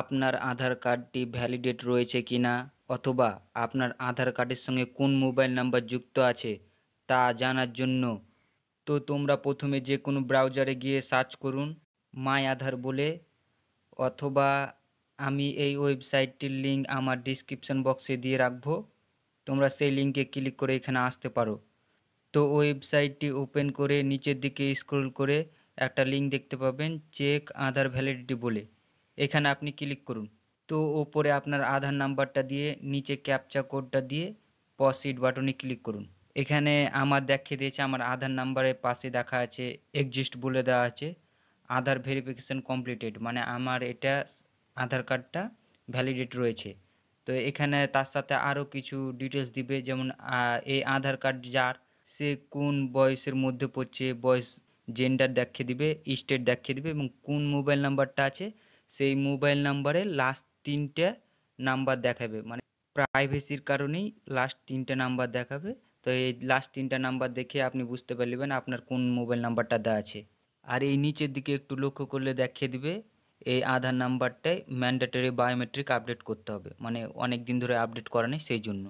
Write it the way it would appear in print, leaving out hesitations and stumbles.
আপনার আধার কার্ডটি ভ্যালিডেট রয়েছে কিনা অথবা আপনার আধার কার্ডের সঙ্গে কোন মোবাইল নাম্বার যুক্ত আছে তা জানার জন্য তো তোমরা প্রথমে যে কোনো ব্রাউজারে গিয়ে সার্চ করুন মাই আধার বলে, অথবা আমি এই ওয়েবসাইটটির লিঙ্ক আমার ডিসক্রিপশন বক্সে দিয়ে রাখবো। তোমরা সেই লিঙ্কে ক্লিক করে এখানে আসতে পারো। তো ওয়েবসাইটটি ওপেন করে নিচের দিকে স্ক্রল করে একটা লিঙ্ক দেখতে পাবেন চেক আধার ভ্যালিডিটি বলে, এখানে আপনি ক্লিক করুন। তো ওপরে আপনার আধার নাম্বারটা দিয়ে নিচে ক্যাপচা কোডটা দিয়ে প্রসিড বাটনে ক্লিক করুন। এখানে আমার দেখিয়ে দিয়েছে আমার আধার নাম্বারের পাশে দেখা আছে এক্সিস্ট বলে দেওয়া আছে আধার ভেরিফিকেশন কমপ্লিটেড, মানে আমার এটা আধার কার্ডটা ভ্যালিডেট রয়েছে। তো এখানে তার সাথে আরও কিছু ডিটেলস দিবে, যেমন এই আধার কার্ড যার সে কোন বয়সের মধ্যে পড়ছে, বয়স, জেন্ডার দেখিয়ে দিবে, স্টেট দেখিয়ে দিবে এবং কোন মোবাইল নাম্বারটা আছে সেই মোবাইল নাম্বারের লাস্ট তিনটে নাম্বার দেখাবে, মানে প্রাইভেসির কারণেই লাস্ট তিনটে নাম্বার দেখাবে। তো এই লাস্ট তিনটা নাম্বার দেখে আপনি বুঝতে পারবেন আপনার কোন মোবাইল নাম্বারটা দেওয়া আছে। আর এই নিচের দিকে একটু লক্ষ্য করলে দেখিয়ে দিবে এই আধার নাম্বারটায় ম্যান্ডেটরি বায়োমেট্রিক আপডেট করতে হবে, মানে অনেক দিন ধরে আপডেট করা নেই সেই জন্য।